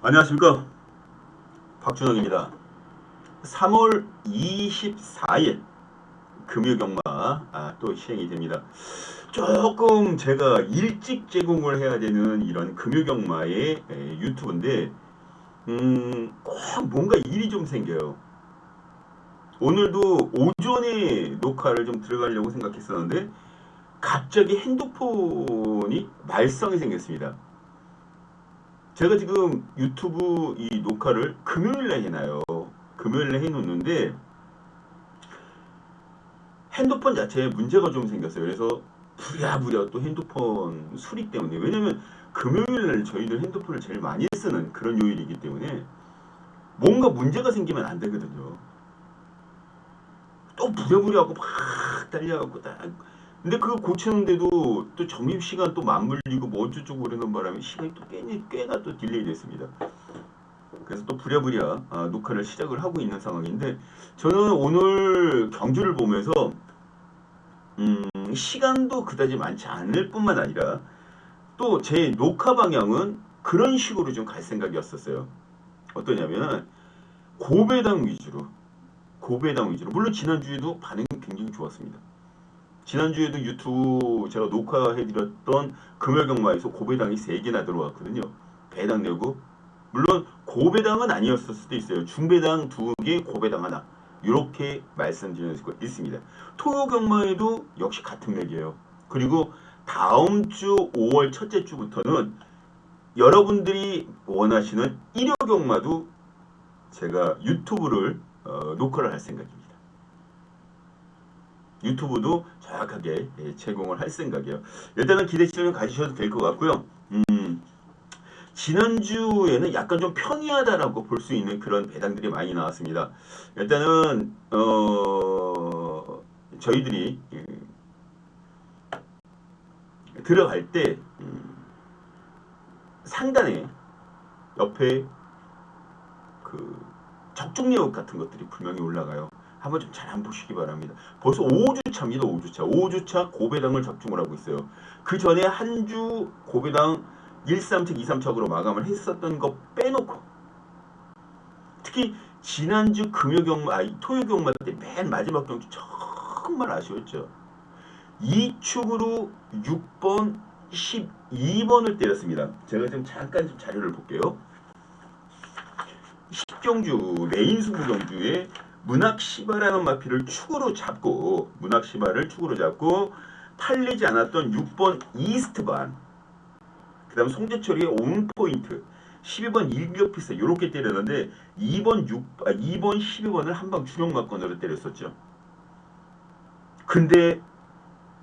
안녕하십니까, 박준영입니다. 3월 24일 금요경마 또 시행이 됩니다. 조금 제가 일찍 제공을 해야 되는 이런 금요경마의 유튜브인데 꼭 뭔가 일이 좀 생겨요. 오늘도 오전에 녹화를 좀 들어가려고 생각했었는데 갑자기 핸드폰이 말썽이 생겼습니다. 제가 지금 유튜브 이 녹화를 금요일날 해놔요. 금요일날 해놓는데 핸드폰 자체에 문제가 좀 생겼어요. 그래서 부랴부랴 또 핸드폰 수리 때문에, 왜냐면 금요일날 저희들 핸드폰을 제일 많이 쓰는 그런 요일이기 때문에 뭔가 문제가 생기면 안 되거든요. 또 부랴부랴 하고 막 달려갖고 딱, 근데 그거 고치는데도 또 점심시간 또 맞물리고 뭐 어쩌고 그러는 바람에 시간이 또 꽤나 또 딜레이 됐습니다. 그래서 또 부랴부랴 녹화를 시작을 하고 있는 상황인데, 저는 오늘 경주를 보면서 시간도 그다지 많지 않을 뿐만 아니라 또 제 녹화 방향은 그런 식으로 좀 갈 생각이었었어요. 어떠냐면 고배당 위주로 물론 지난주에도 반응이 굉장히 좋았습니다. 지난주에도 유튜브 제가 녹화해드렸던 금요경마에서 고배당이 3개나 들어왔거든요. 배당 내고, 물론 고배당은 아니었을 수도 있어요. 중배당 2개, 고배당 하나, 이렇게 말씀드릴 수 있습니다. 토요경마에도 역시 같은 맥이에요. 그리고 다음 주 5월 첫째 주부터는 여러분들이 원하시는 일요경마도 제가 유튜브를 녹화를 할 생각입니다. 유튜브도 정확하게 제공을 할 생각이에요. 일단은 기대치를 좀 가지셔도 될 것 같고요. 지난주에는 약간 좀 평이하다라고 볼 수 있는 그런 배당들이 많이 나왔습니다. 일단은 저희들이 들어갈 때 상단에 옆에 그 적중력 같은 것들이 분명히 올라가요. 한번 좀 잘 한번 보시기 바랍니다. 벌써 5주차입니다. 5주차 고배당을 적중을 하고 있어요. 그 전에 한 주 고배당 1, 3차, 2, 3차로 마감을 했었던 거 빼놓고, 특히 지난주 토요경마 때 맨 마지막 경주 정말 아쉬웠죠. 2축으로 6번, 12번을 때렸습니다. 제가 지금 잠깐 좀 자료를 볼게요. 10경주 메인 승부 경주에 문학시바라는 마피를 축으로 잡고, 팔리지 않았던 6번 이스트반, 그 다음 송재철이의 온포인트, 12번 일격피스 이렇게 때렸는데 2번 12번을 한방 중형막건으로 때렸었죠. 근데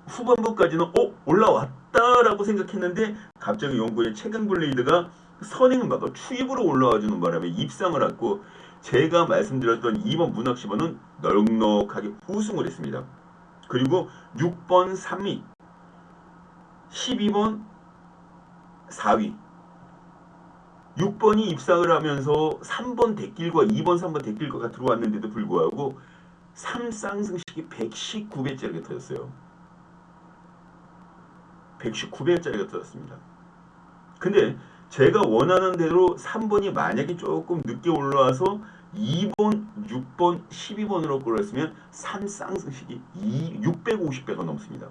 후반부까지는 올라왔다라고 생각했는데 갑자기 영구의 최강블레이드가 선행을 막아 추입으로 올라와주는 바람에 입상을 하고, 제가 말씀드렸던 2번 문학시번은 넉넉하게 우승을 했습니다. 그리고 6번 3위, 12번 4위, 6번이 입상을 하면서 3번 대길과 2번 3번 대길과가 들어왔는데도 불구하고 3쌍승식이 119배짜리가 터졌어요. 119배짜리가 터졌습니다. 근데 제가 원하는 대로 3번이 만약에 조금 늦게 올라와서 2번, 6번, 12번으로 끌었으면 3쌍승식이 650배가 넘습니다.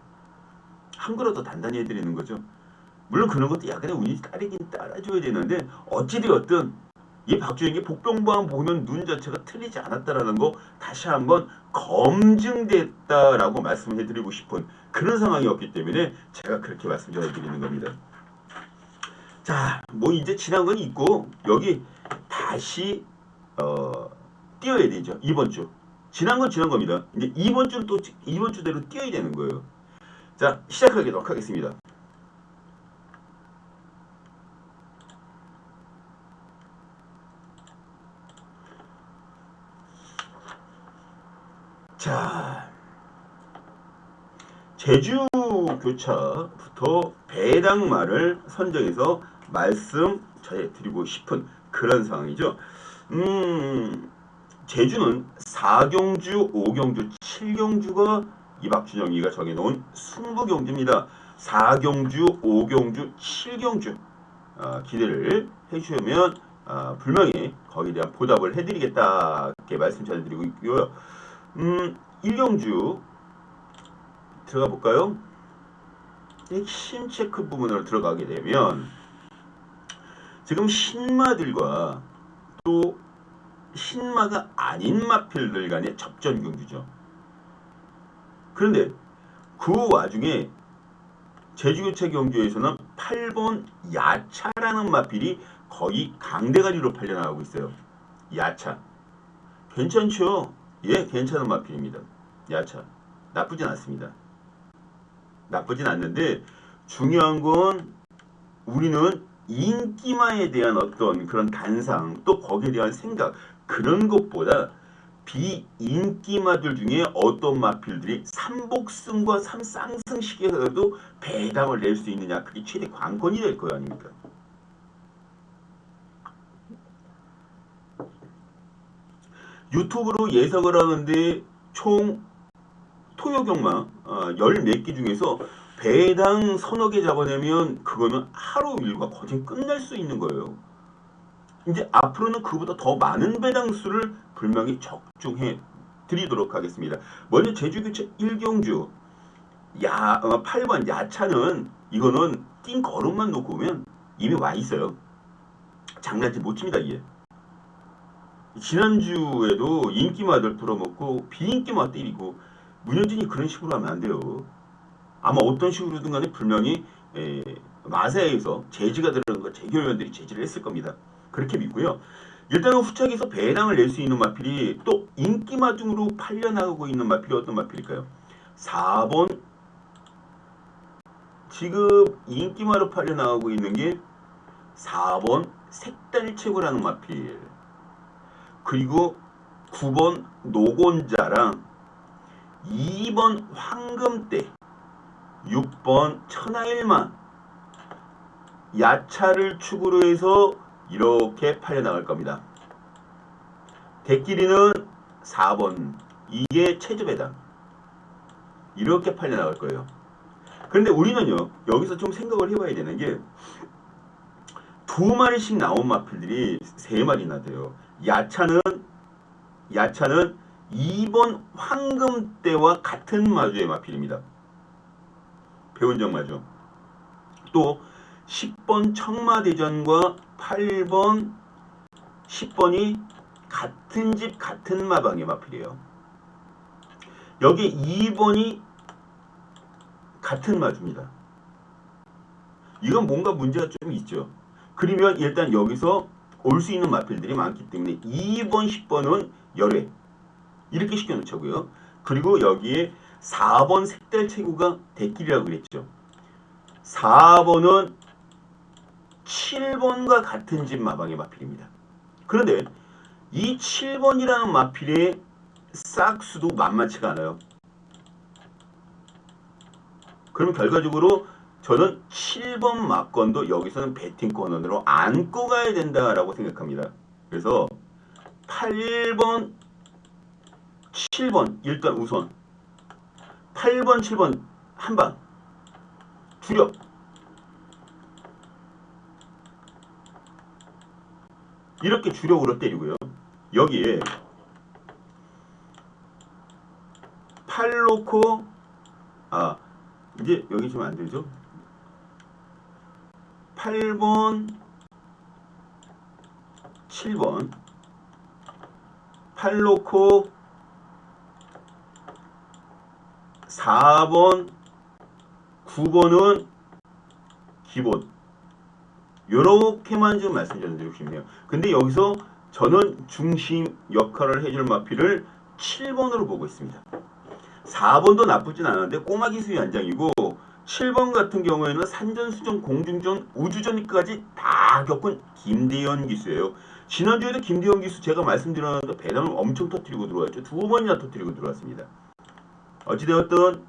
한 그릇 더 단단히 해드리는 거죠. 물론 그런 것도 약간의 운이 따르긴 따라줘야 되는데, 어찌되었든 이 박주영이 복병방 보는 눈 자체가 틀리지 않았다라는 거 다시 한번 검증됐다라고 말씀해드리고 싶은 그런 상황이었기 때문에 제가 그렇게 말씀드리는 겁니다. 자, 뭐 이제 지난 건 있고 여기 다시 띄어야 되죠. 이번 주 지난 건 지난 겁니다. 이제 이번 주는 또 이번 주대로 띄어야 되는 거예요. 자, 시작하도록 하겠습니다. 자, 제주 교차부터 배당말을 선정해서 말씀 전해드리고 싶은 그런 상황이죠. 제주는 4경주, 5경주, 7경주가 이박준영이가 정해놓은 승부경주입니다. 4경주, 5경주, 7경주 기대를 해주시면 분명히 거기에 대한 보답을 해드리겠다 이렇게 말씀 전해드리고 있고요. 1경주 들어가 볼까요? 핵심 체크 부분으로 들어가게 되면 지금 신마들과 또 신마가 아닌 마필들 간의 접전 경주죠. 그런데 그 와중에 제주교체 경주에서는 8번 야차라는 마필이 거의 강대가리로 팔려나가고 있어요. 야차. 괜찮죠? 예, 괜찮은 마필입니다. 야차. 나쁘진 않습니다. 나쁘진 않는데 중요한 건 우리는 인기마에 대한 어떤 그런 단상 또 거기에 대한 생각 그런 것보다 비인기마들 중에 어떤 마필들이 3복승과 3쌍승 시기에서도 배당을 낼 수 있느냐 그게 최대 관건이 될 거 아닙니까? 유튜브로 예석을 하는데 총 토요경마 14개 중에서 배당 서너 개 잡아내면 그거는 하루 일과 거진 끝날 수 있는 거예요. 이제 앞으로는 그보다 더 많은 배당 수를 분명히 적중해 드리도록 하겠습니다. 먼저 제주교체 1경주 8번 야차는 이거는 띵 걸음만 놓고 오면 이미 와 있어요. 장난치 못 칩니다 이게. 지난주에도 인기마들 풀어먹고 비인기마 때리고 문현진이 그런 식으로 하면 안 돼요. 아마 어떤 식으로든 간에 분명히 마사에서 제지가 들어간 거 재결위원들이 제지를 했을 겁니다. 그렇게 믿고요. 일단은 후착에서 배당을 낼 수 있는 마필이 또 인기마 중으로 팔려나가고 있는 마필이 어떤 마필일까요? 4번 지금 인기마로 팔려나가고 있는 게 4번 색달체고라는 마필 그리고 9번 노곤자랑 2번 황금대 6번 천하일만 야차를 축으로 해서 이렇게 팔려나갈 겁니다. 대끼리는 4번 이게 최저배당 이렇게 팔려나갈 거예요. 그런데 우리는요 여기서 좀 생각을 해봐야 되는 게 2마리씩 나온 마필들이 3마리나 돼요. 야차는 2번 황금대와 같은 마주의 마필입니다. 배운정 마주. 또 10번 청마대전과 8번 10번이 같은 집 같은 마방의 마필이에요. 여기 2번이 같은 마주입니다. 이건 뭔가 문제가 좀 있죠. 그러면 일단 여기서 올 수 있는 마필들이 많기 때문에 2번, 10번은 열외 이렇게 시켜놓자고요. 그리고 여기에 4번 색달체구가 대끼리라고 그랬죠. 4번은 7번과 같은 집 마방의 마필입니다. 그런데 이 7번이라는 마필의 싹수도 만만치가 않아요. 그러면 결과적으로 저는 7번 막건도 여기서는 배팅권으로 안고 가야 된다라고 생각합니다. 그래서 8번, 7번 일단 우선 8번, 7번 한방 주력 이렇게 주력으로 때리고요. 여기에 8 놓고 이제 여기 지금 안 되죠? 8번, 7번 8 놓고 4번, 9번은 기본 요렇게만 좀 말씀드리고 싶네요. 근데 여기서 저는 중심 역할을 해줄 마필을 7번으로 보고 있습니다. 4번도 나쁘진 않은데 꼬마기수의 연장이고 7번 같은 경우에는 산전수전, 공중전, 우주전까지 다 겪은 김대현 기수예요. 지난주에도 김대현 기수 제가 말씀드렸는데 배당을 엄청 터뜨리고 들어왔죠. 2번이나 터뜨리고 들어왔습니다. 어찌되었든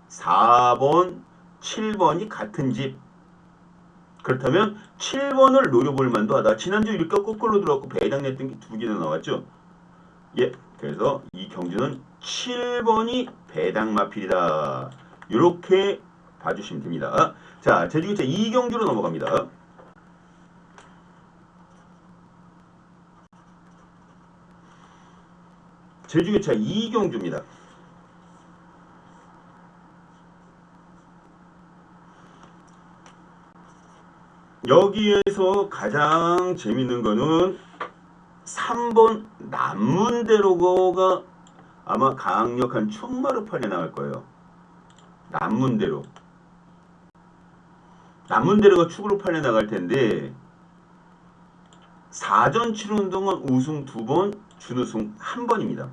4번, 7번이 같은 집. 그렇다면 7번을 노려볼 만도 하다. 지난주 이렇게 거꾸로 들어왔고 배당 냈던 게 2개나 나왔죠. 예, 그래서 이 경주는 7번이 배당 마필이다. 이렇게 봐주시면 됩니다. 자, 제주교체 2경주로 넘어갑니다. 제주교차 이경주입니다. 여기에서 가장 재밌는 거는 3번 남문대로가 아마 강력한 충마루판에 나갈 거예요. 남문대로가 축으로판에 나갈 텐데, 사전 치르는 동안 우승 2번, 준우승 1번입니다.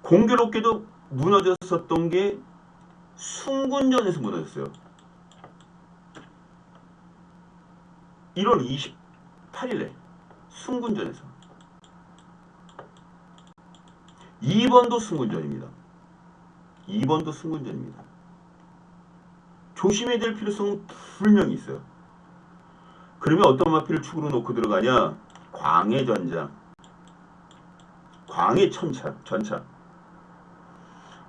공교롭게도 무너졌었던 게 숭군전에서 무너졌어요. 1월 28일에 숭군전에서. 2번도 숭군전입니다. 2번도 숭군전입니다. 조심해야 될 필요성은 분명히 있어요. 그러면 어떤 마필을 축으로 놓고 들어가냐? 광해전자, 광해전차.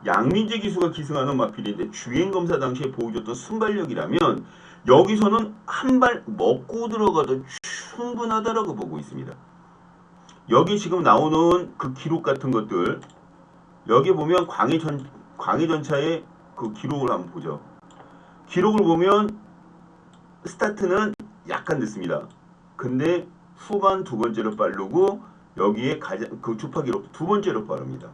양민재 기수가 기승하는 마필인데 주행검사 당시에 보여줬던 순발력이라면 여기서는 한 발 먹고 들어가도 충분하다라고 보고 있습니다. 여기 지금 나오는 그 기록 같은 것들, 여기 보면 광해전차의 그 기록을 한번 보죠. 기록을 보면 스타트는 약간 늦습니다. 근데 후반 2번째로 빠르고 여기에 가장 그 주파 기록 2번째로 빠릅니다.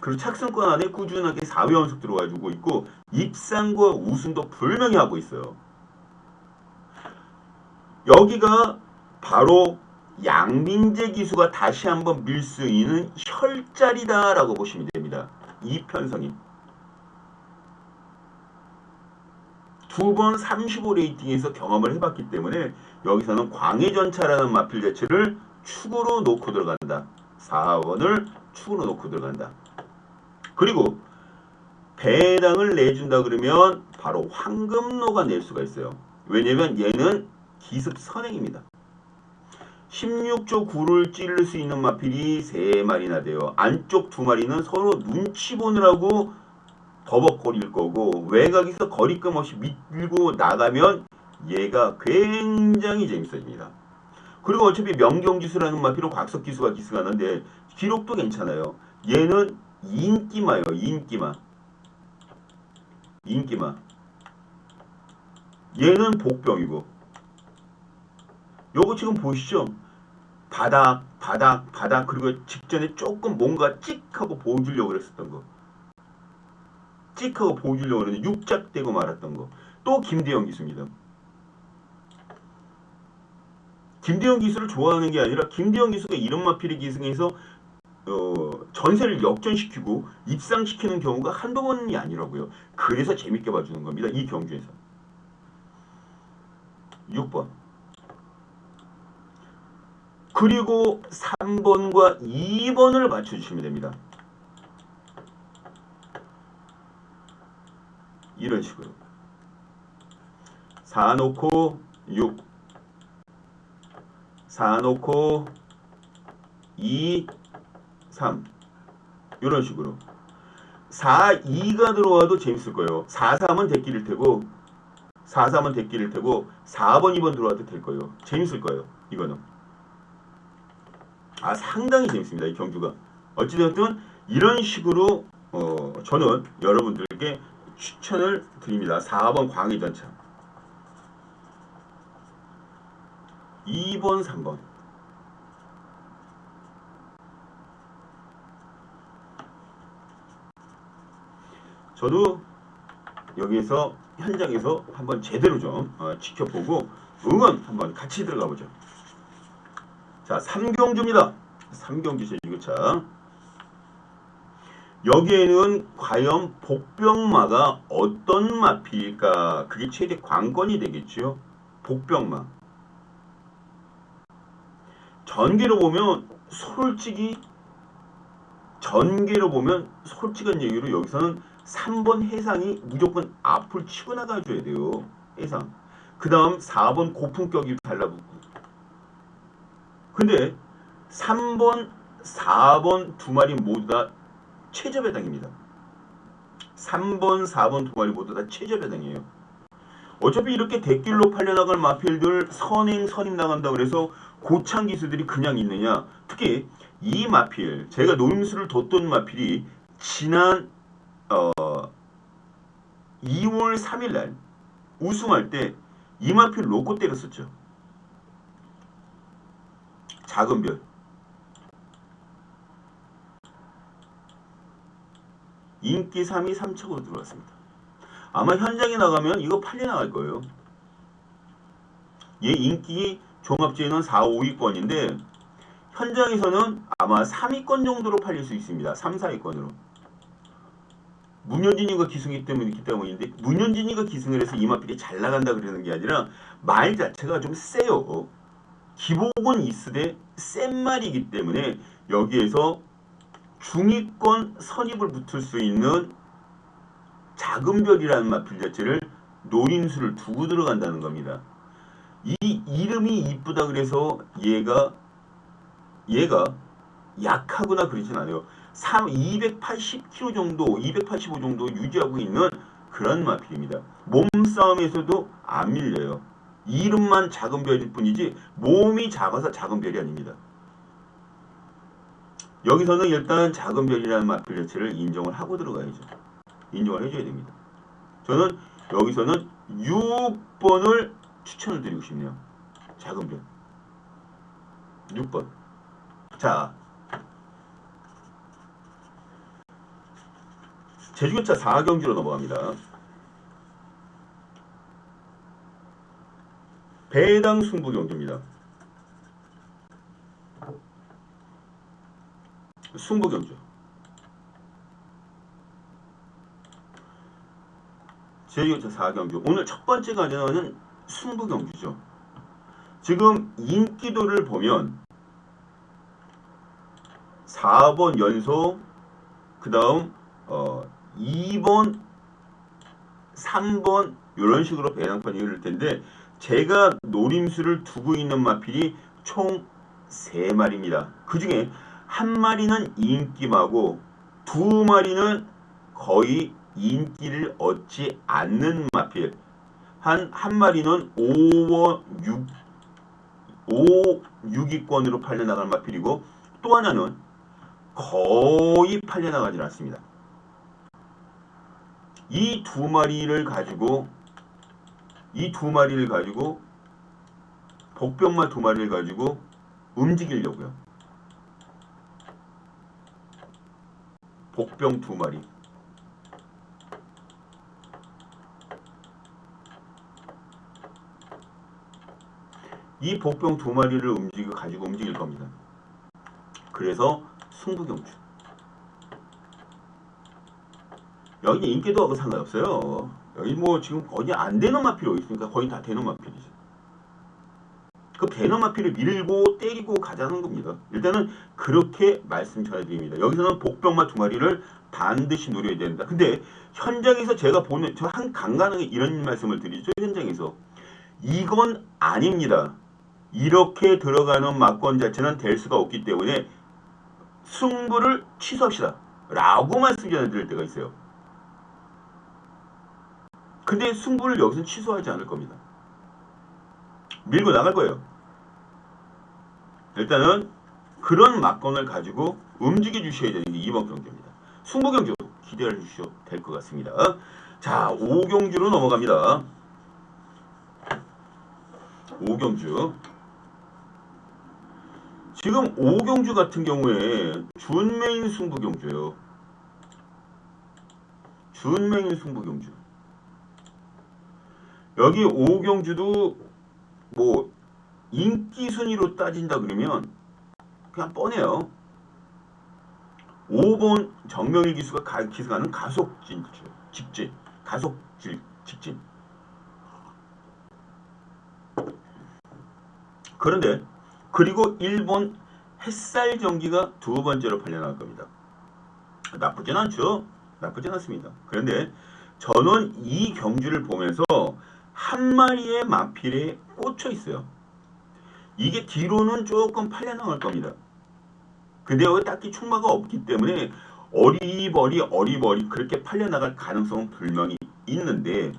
그리고 착승권 안에 꾸준하게 4회 연속 들어가지고 있고 입상과 우승도 분명히 하고 있어요. 여기가 바로 양민재 기수가 다시 한번 밀 수 있는 혈자리다라고 보시면 됩니다. 이 편성이. 2번 35 레이팅에서 경험을 해봤기 때문에 여기서는 광해전차라는 마필 자체를 축으로 놓고 들어간다. 4번을 축으로 놓고 들어간다. 그리고 배당을 내준다 그러면 바로 황금로가 낼 수가 있어요. 왜냐면 얘는 기습 선행입니다. 16조 9를 찌를 수 있는 마필이 3마리나 돼요. 안쪽 2마리는 서로 눈치 보느라고 버벅거릴 거고, 외곽에서 거리낌 없이 밀고 나가면 얘가 굉장히 재밌어집니다. 그리고 어차피 명경기수라는 마필은 곽석기수가 기수하는데 기록도 괜찮아요. 얘는 인기마요. 인기마. 얘는 복병이고, 요거 지금 보시죠. 바닥 그리고 직전에 조금 뭔가 찍하고 보여주려고 그랬었던 거. 찍하고 보여주려고 그랬는데 육작되고 말았던 거. 또 김대영 기수입니다. 김대영 기수를 좋아하는 게 아니라 김대영 기수가 이런 마필의 기승에서 전세를 역전시키고 입상시키는 경우가 한두 번이 아니라고요. 그래서 재밌게 봐주는 겁니다. 이 경주에서. 6번. 그리고 3번과 2번을 맞춰주시면 됩니다. 이런 식으로 4 놓고 6, 4 놓고 2, 3 이런 식으로 4, 2가 들어와도 재밌을 거예요. 4, 3은 대끼릴 테고 4, 3은 대끼릴 테고 4번, 2번 들어와도 될 거예요. 재밌을 거예요. 이거는 상당히 재밌습니다. 이 경주가. 어찌되었든 이런 식으로 저는 여러분들께 추천을 드립니다. 4번 광해전차, 2번, 3번. 저도 여기에서 현장에서 한번 제대로 좀 지켜보고 응원 한번 같이 들어가 보죠. 자, 3경주입니다. 3경주 제주교차. 여기에는 과연 복병마가 어떤 마필일까? 그게 최대 관건이 되겠죠. 복병마. 전개로 보면 솔직한 얘기로 여기서는 3번 해상이 무조건 앞을 치고 나가줘야 돼요. 해상. 그 다음 4번 고품격이 달라붙고. 근데 3번, 4번 두 마리 모두 다 최저배당입니다. 3번, 4번 두 마리 모두 다 최저배당이에요. 어차피 이렇게 대길로 팔려나갈 마필들 선임 나간다 그래서 고창 기수들이 그냥 있느냐. 특히 이 마필, 제가 노림수를 뒀던 마필이 지난 2월 3일 날 우승할 때 이 마필 로고 때렸었죠. 작은 별. 인기 3위 3척으로 들어왔습니다. 아마 현장에 나가면 이거 팔려 나갈 거예요. 얘 인기 종합제는 4, 5위권인데 현장에서는 아마 3위권 정도로 팔릴 수 있습니다. 3, 4위권으로. 문현진이가 기승했기 때문인데 문현진이가 기승을 해서 이 마필이 잘 나간다 그러는 게 아니라 말 자체가 좀 세요. 기복은 있으되 센 말이기 때문에 여기에서 중위권 선입을 붙을 수 있는 작은 별이라는 마필 자체를 노림수를 두고 들어간다는 겁니다. 이 이름이 이쁘다 그래서 얘가 약하거나 그러진 않아요. 280kg 정도, 285 정도 유지하고 있는 그런 마필입니다. 몸싸움에서도 안 밀려요. 이름만 작은 별일 뿐이지 몸이 작아서 작은 별이 아닙니다. 여기서는 일단 작은 별이라는 마필 자체를 인정을 하고 들어가야죠. 인정을 해줘야 됩니다. 저는 여기서는 6번을 추천을 드리고 싶네요. 작은 별. 6번. 자, 제주교차 4경주로 넘어갑니다. 배당 승부 경주입니다. 승부 경주. 제주교차 4경주. 오늘 첫 번째 과제는 승부 경주죠. 지금 인기도를 보면 4번 연속, 그 다음 2번, 3번 이런 식으로 배당판이 흐를 텐데 제가 노림수를 두고 있는 마필이 총 3마리입니다. 그 중에 한 마리는 인기마고 두 마리는 거의 인기를 얻지 않는 마필. 한 마리는 6위권으로 팔려나갈 마필이고 또 하나는 거의 팔려나가지 않습니다. 이 두 마리를 가지고 복병마 2마리를 가지고 움직이려고요. 복병 2마리. 이 복병 2마리를 가지고 움직일 겁니다. 그래서 승부경주. 여기 인기도하고 상관없어요. 여기 뭐 지금 거의 안 되는 마필이 있으니까 거의 다 되는 마필이죠. 그 되는 마필을 밀고 때리고 가자는 겁니다. 일단은 그렇게 말씀 전해드립니다. 여기서는 복병마 2마리를 반드시 노려야 된다. 근데 현장에서 제가 보는 저 한 간간하게 이런 말씀을 드리죠. 현장에서 이건 아닙니다. 이렇게 들어가는 막권 자체는 될 수가 없기 때문에 승부를 취소합시다 라고 말씀 전해드릴 때가 있어요. 근데 승부를 여기서 취소하지 않을 겁니다. 밀고 나갈 거예요. 일단은 그런 막권을 가지고 움직여 주셔야 되는 게 이번 경주입니다. 승부 경주 기대해 주셔도 될 것 같습니다. 자, 5경주로 넘어갑니다. 5경주. 지금 5경주 같은 경우에 준메인 승부 경주예요. 준메인 승부 경주. 여기 5경주도 뭐 인기 순위로 따진다 그러면 그냥 뻔해요. 5번 정명일 기수가 기수가는 직진. 그런데 그리고 1번 햇살 전기가 두 번째로 팔려나갈 겁니다. 나쁘진 않죠. 나쁘진 않습니다. 그런데 저는 이 경주를 보면서 한 마리의 마필에 꽂혀 있어요. 이게 뒤로는 조금 팔려나갈 겁니다. 근데 여기 딱히 충마가 없기 때문에 어리버리 그렇게 팔려나갈 가능성은 분명히 있는데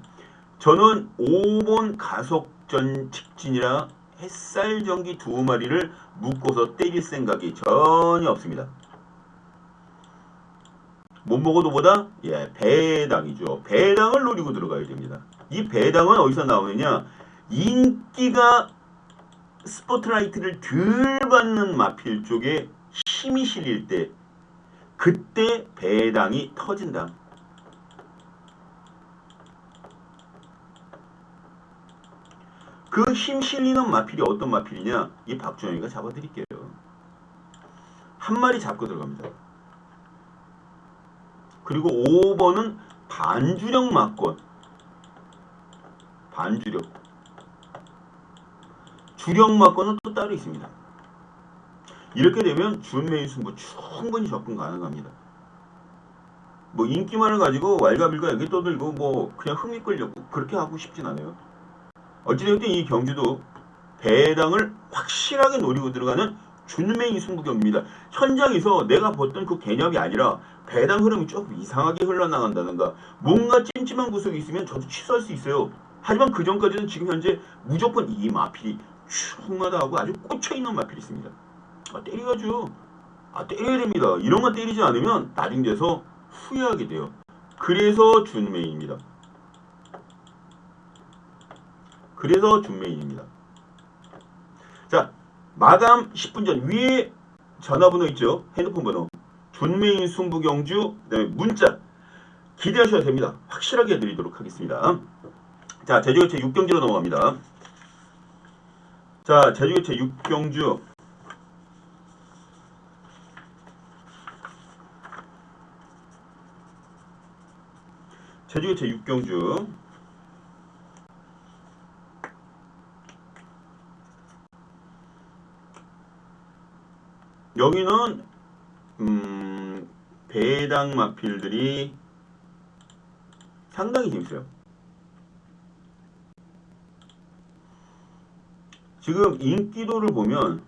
저는 5번 가속전 직진이라 햇살 전기 2마리를 묶어서 때릴 생각이 전혀 없습니다. 못 먹어도 보다 배당이죠. 배당을 노리고 들어가야 됩니다. 이 배당은 어디서 나오느냐? 인기가 스포트라이트를 덜 받는 마필 쪽에 힘이 실릴 때 그때 배당이 터진다. 그 힘 실리는 마필이 어떤 마필이냐? 이 박준영이가 잡아드릴게요. 한 마리 잡고 들어갑니다. 그리고 5번은 반주력 막권. 반주력. 주력 막권은 또 따로 있습니다. 이렇게 되면 준메인 승부 충분히 접근 가능합니다. 뭐 인기만을 가지고 왈가불가 여기 떠들고 뭐 그냥 흥미 끌려고 그렇게 하고 싶진 않아요. 어찌됐든 이 경주도 배당을 확실하게 노리고 들어가는 준메인 승부 경기입니다. 현장에서 내가 봤던 그 개념이 아니라 배당 흐름이 조금 이상하게 흘러나간다든가 뭔가 찜찜한 구석이 있으면 저도 취소할 수 있어요. 하지만 그 전까지는 지금 현재 무조건 이 마필이 충하다 하고 아주 꽂혀있는 마필이 있습니다. 때려야죠. 때려야 됩니다. 이런 거 때리지 않으면 나중 돼서 후회하게 돼요. 그래서 준메인입니다. 그래서 준메인입니다. 자, 마감 10분 전 위에 전화번호 있죠? 핸드폰 번호. 준메인 승부경주 문자 기대하셔도 됩니다. 확실하게 해드리도록 하겠습니다. 자, 제주교체 6경주로 넘어갑니다. 자, 제주교체 6경주 제주교체 6경주 여기는 배당 마필들이 상당히 재밌어요. 지금 인기도를 보면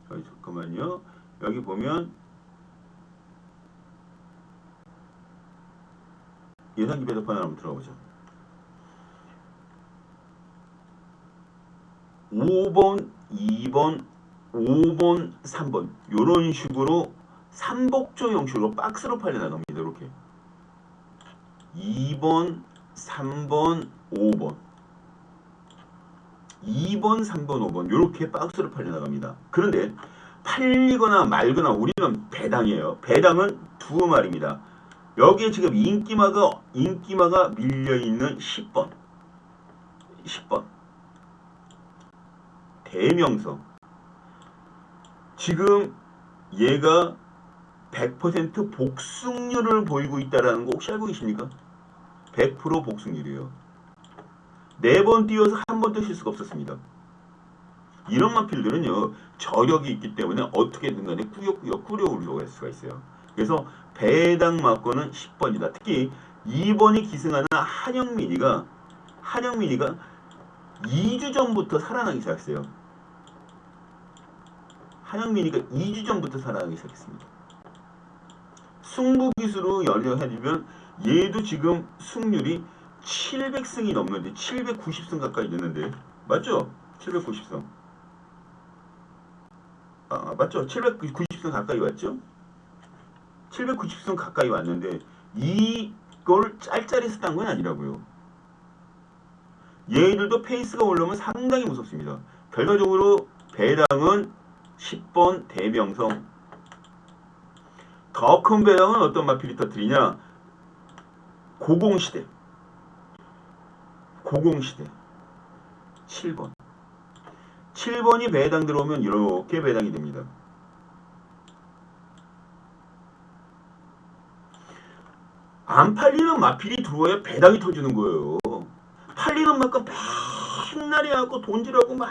잠깐만요. 여기 보면 예상기 배당판을 한번 들어보죠. 5번, 2번, 5번, 3번 이런 식으로 삼복조 형식으로 박스로 팔려나갑니다. 이렇게 2번, 3번, 5번 2번, 3번, 5번 이렇게 박스로 팔려나갑니다. 그런데 팔리거나 말거나 우리는 배당이에요. 배당은 2마리입니다. 여기에 지금 인기마가 밀려있는 10번 대명성 지금 얘가 100% 복승률을 보이고 있다는 거 혹시 알고 계십니까? 100% 복승률이에요. 4번 뛰어서 한 번도 실수가 없었습니다. 이런 마필들은요 저력이 있기 때문에 어떻게든 간에 꾸역꾸역 꾸려올려갈 수가 있어요. 그래서 배당 막권은 10번이다. 특히 2번이 기승하는 한영민이가 2주 전부터 살아나기 시작했어요. 한영민이가 2주 전부터 살아나기 시작했습니다. 승부기수로 연려해주면 얘도 지금 승률이 700승이 넘는데 790승 가까이 됐는데 맞죠? 790승 맞죠? 790승 가까이 왔죠? 790승 가까이 왔는데 이걸 짤짤해서 딴 건 아니라고요. 얘들도 페이스가 올라오면 상당히 무섭습니다. 결과적으로 배당은 10번 대명성. 더 큰 배당은 어떤 마필이 터뜨리냐? 고공시대 7번 7번이 배당 들어오면 이렇게 배당이 됩니다. 안 팔리는 마필이 들어와야 배당이 터지는 거예요. 팔리는 만큼 맨날 해갖고 돈질하고 막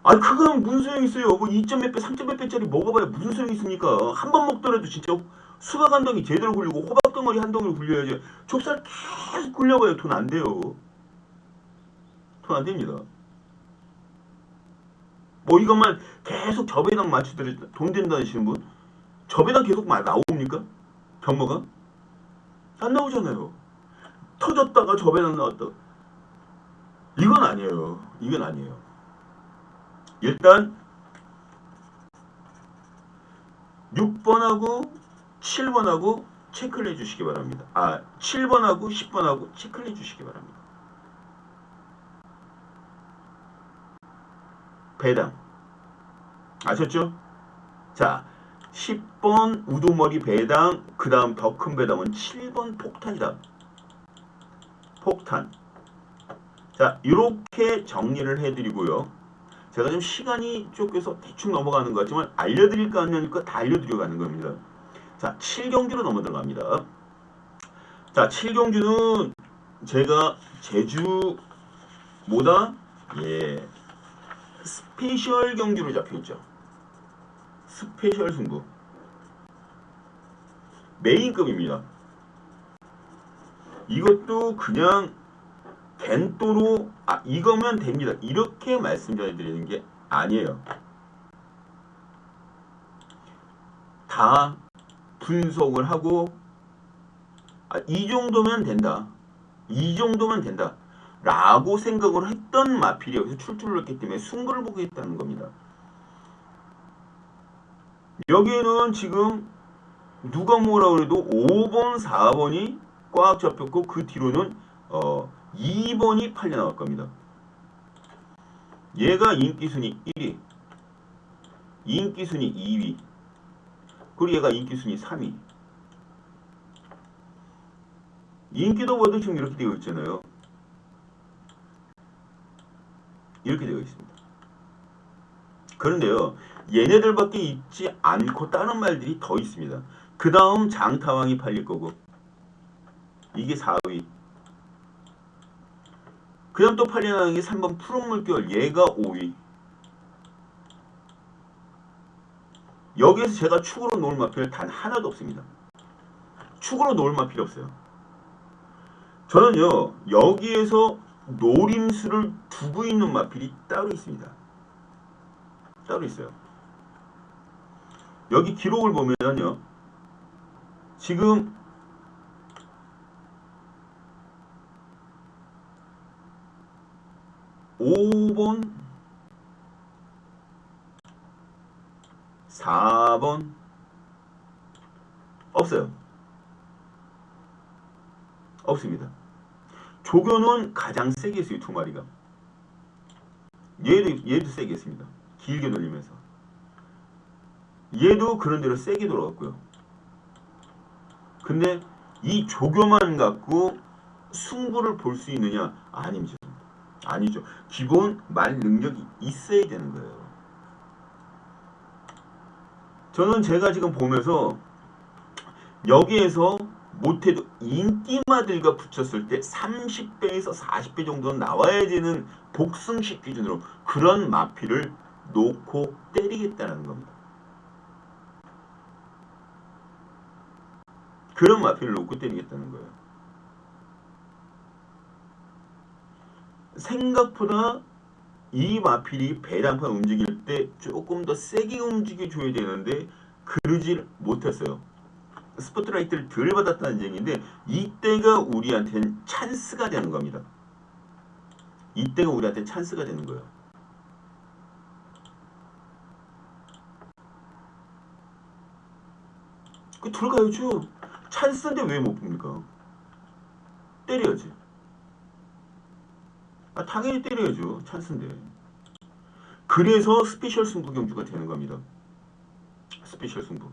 그건 무슨 소용이 있어요. 뭐 2점 몇 배, 3점 몇 배짜리 먹어봐야 무슨 소용이 있습니까? 한 번 먹더라도 진짜 수박 한 덩이 제대로 굴리고 호박 덩어리 한 덩이를 굴려야지. 좁쌀 계속 굴려봐요. 돈 안 돼요. 돈 안 됩니다. 뭐 이것만 계속 저배당 맞추더니 돈 된다 하시는 분? 저배당 계속 나옵니까? 경모가? 안 나오잖아요. 터졌다가 저배당 나왔다. 이건 아니에요. 일단 6번하고 7번하고 체크를 해주시기 바랍니다. 7번하고 10번하고 체크를 해주시기 바랍니다. 배당 아셨죠? 자, 10번 우두머리 배당, 그 다음 더 큰 배당은 7번 폭탄이다. 폭탄. 자, 이렇게 정리를 해드리고요. 제가 좀 시간이 쫓겨서 대충 넘어가는 것 같지만 알려드릴까 안 하니까 다 알려드려가는 겁니다. 자, 7경주로 넘어 들어갑니다. 자, 7경주는 제가 제주 뭐다? 스페셜 경주로 잡혀있죠. 스페셜 승부. 메인급입니다. 이것도 그냥 겐또로 이거면 됩니다. 이렇게 말씀드리는 게 아니에요. 다 분석을 하고 이 정도면 된다. 이 정도면 된다. 라고 생각을 했던 마필이 여기서 출두를 했기 때문에 승부를 보겠다는 겁니다. 여기에는 지금 누가 뭐라 그래도 5번, 4번이 꽉 잡혔고 그 뒤로는 2번이 팔려 나올 겁니다. 얘가 인기순위 1위, 인기순위 2위, 그리고 얘가 인기순위 3위. 인기도 봐도 지금 이렇게 되어 있잖아요. 이렇게 되어 있습니다. 그런데요, 얘네들밖에 있지 않고 다른 말들이 더 있습니다. 그 다음 장타왕이 팔릴 거고, 이게 4위. 그 다음 또 팔려나가는 게 3번 푸른 물결, 얘가 5위. 여기에서 제가 축으로 놓을 마필 단 하나도 없습니다. 축으로 놓을 마필이 없어요. 저는요, 여기에서 노림수를 두고 있는 마필이 따로 있습니다. 따로 있어요. 여기 기록을 보면요, 지금 5번, 4번 없어요. 없습니다. 조교는 가장 세게 했어요. 두 마리가. 얘도 세게 했습니다. 길게 돌리면서. 얘도 그런 대로 세게 돌아갔고요. 근데 이 조교만 갖고 승부를 볼 수 있느냐? 아닙니다. 아니죠. 기본 말 능력이 있어야 되는 거예요. 저는 제가 지금 보면서 여기에서 못해도 인기마들과 붙였을 때 30배에서 40배 정도는 나와야 되는 복승식 기준으로 그런 마필을 놓고 때리겠다는 겁니다. 그런 마필을 놓고 때리겠다는 거예요. 생각보다 이 마필이 배당판 움직일 때 조금 더 세게 움직여줘야 되는데 그러질 못했어요. 스포트라이트를 덜 받았다는 얘기인데 이때가 우리한테는 찬스가 되는 겁니다. 이때가 우리한테 찬스가 되는 거예요. 그 들어가야죠. 찬스인데 왜 못 봅니까? 때려야지. 당연히 때려야죠. 찬스인데. 그래서 스페셜 승부 경주가 되는 겁니다. 스페셜 승부.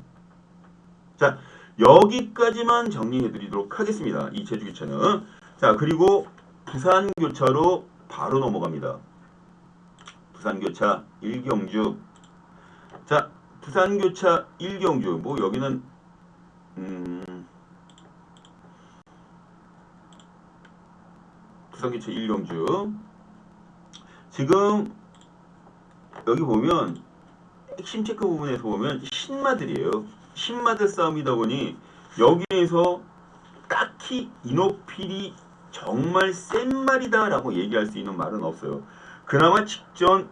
자, 여기까지만 정리해드리도록 하겠습니다. 이 제주기차는. 자, 그리고 부산교차로 바로 넘어갑니다. 부산교차 1경주. 자, 부산교차 1경주. 뭐 여기는 부산교차 1경주. 지금 여기 보면 핵심 체크 부분에서 보면 신마들이에요. 신마들 싸움이다 보니 여기에서 딱히 이노필이 정말 센 말이다 라고 얘기할 수 있는 말은 없어요. 그나마 직전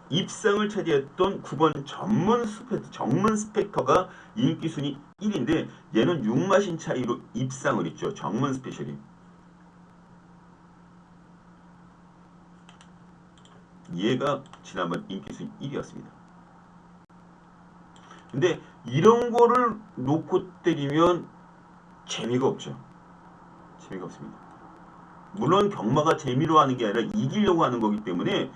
입상을 차지했던 9번 정문 스펙터가 인기순위 1인데 얘는 6마신 차이로 입상을 했죠. 정문 스페셜이. 얘가 지난번 인기순위 1위였습니다. 근데 이런 거를 놓고 때리면 재미가 없죠. 재미가 없습니다. 물론 경마가 재미로 하는 게 아니라 이기려고 하는 거기 때문에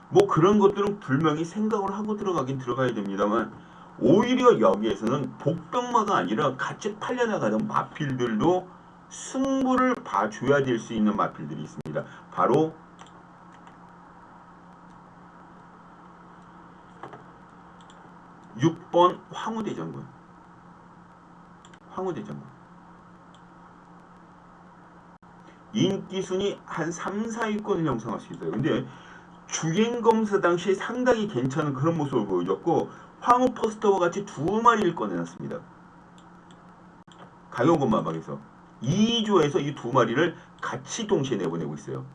뭐 그런 것들은 분명히 생각을 하고 들어가긴 들어가야 됩니다만, 오히려 여기에서는 복병마가 아니라 같이 팔려나가는 마필들도 승부를 봐줘야 될 수 있는 마필들이 있습니다. 바로 6번 황후대장군. 황후대장군. 인기순위 한 3, 4위권을 형성할 수 있어요. 근데 주행검사 당시 상당히 괜찮은 그런 모습을 보여줬고, 황후 퍼스터와 같이 2마리를 꺼내놨습니다. 강효곤마방에서 2조에서 이 2마리를 같이 동시에 내보내고 있어요.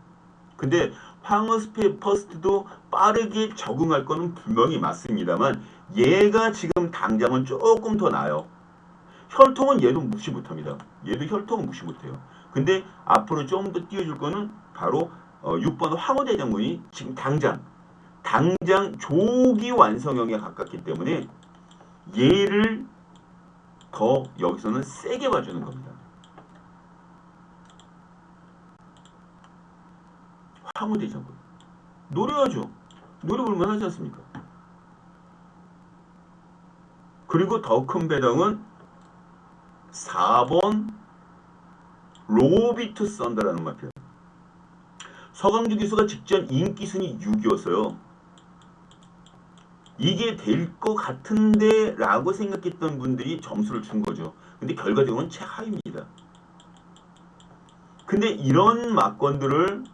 근데 황후 퍼스트도 빠르게 적응할 거는 분명히 맞습니다만, 얘가 지금 당장은 조금 더 나아요. 혈통은 얘도 무시 못합니다. 얘도 혈통은 무시 못해요. 근데 앞으로 좀 더 띄워줄 거는 바로 6번 황후대장군이 지금 당장 조기 완성형에 가깝기 때문에 얘를 더 여기서는 세게 봐주는 겁니다. 황후대장군 노려야죠. 노려볼만 하지 않습니까? 그리고 더 큰 배당은 4번 로비트 썬더라는 마필. 서강주 기수가 직전 인기순위 6이었어요. 이게 될 것 같은데 라고 생각했던 분들이 점수를 준 거죠. 근데 결과적으로는 최하위입니다. 근데 이런 막건들을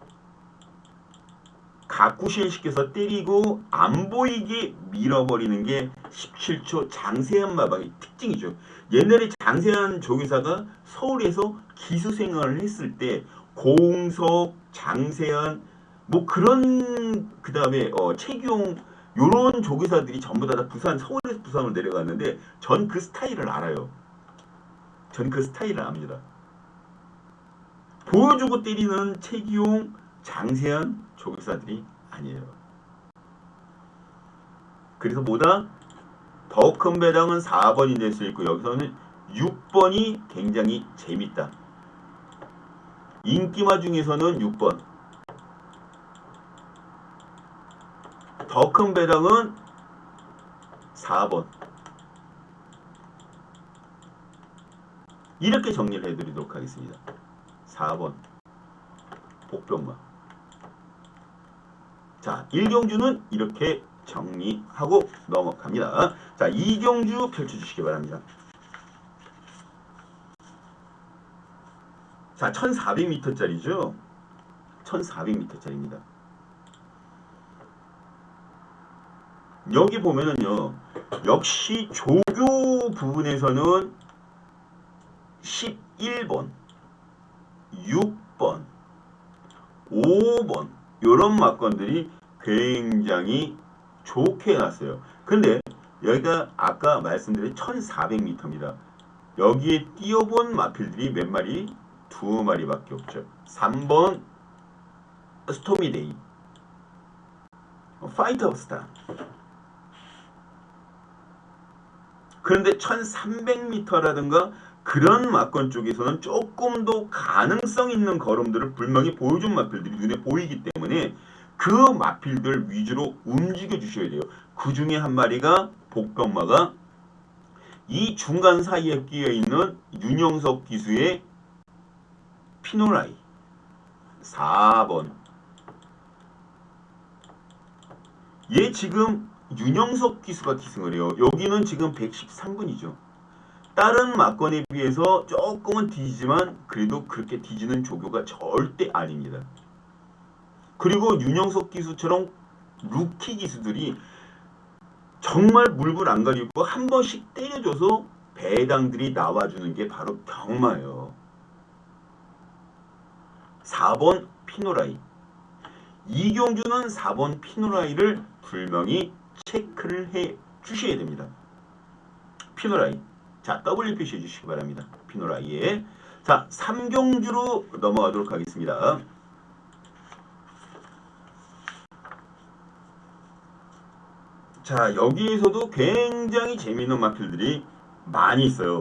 가쿠실시켜서 때리고 안 보이게 밀어버리는 게 17초 장세한 마방의 특징이죠. 옛날에 장세한 조교사가 서울에서 기수 생활을 했을 때 고웅석, 장세한 뭐 그런 그 다음에 최규용 요런 조교사들이 전부 다 부산, 서울에서 부산으로 내려갔는데 전 그 스타일을 알아요. 전 그 스타일을 압니다. 보여주고 때리는 최규용, 장세한 조교사들이 아니에요. 그래서 보다 더 큰 배당은 4번이 될 수 있고, 여기서는 6번이 굉장히 재밌다. 인기마 중에서는 6번. 더 큰 배당은 4번. 이렇게 정리를 해드리도록 하겠습니다. 4번 복병마. 자, 1경주는 이렇게 정리하고 넘어갑니다. 자, 2경주 펼쳐주시기 바랍니다. 자, 1400m짜리죠. 1400m짜리입니다. 여기 보면은요, 역시 조교 부분에서는 11번, 6번, 5번 이런 막건들이 굉장히 좋게 해놨어요. 근데 여기가 아까 말씀드린 1400m입니다. 여기에 띄워본 마필들이 몇 마리? 2마리밖에 없죠. 3번 스토미데이, 파이터 오브 스타. 그런데 1300m라든가 그런 막건 쪽에서는 조금 더 가능성 있는 걸음들을 분명히 보여준 마필들이 눈에 보이기 때문에 그 마필들 위주로 움직여 주셔야 돼요. 그 중에 한 마리가 복병마가 이 중간 사이에 끼어 있는 윤영석 기수의 피노라이 4번. 얘 지금 윤영석 기수가 기승을 해요. 여기는 지금 113분이죠. 다른 막건에 비해서 조금은 뒤지지만 그래도 그렇게 뒤지는 조교가 절대 아닙니다. 그리고 윤영석 기수처럼 루키 기수들이 정말 물불 안 가리고 한 번씩 때려줘서 배당들이 나와주는 게 바로 경마예요. 4번 피노라이. 이경주는 4번 피노라이를 분명히 체크를 해 주셔야 됩니다. 피노라이. 자, W 표시해 주시기 바랍니다. 피노라이에. 자, 3경주로 넘어가도록 하겠습니다. 자, 여기에서도 굉장히 재미있는 마필들이 많이 있어요.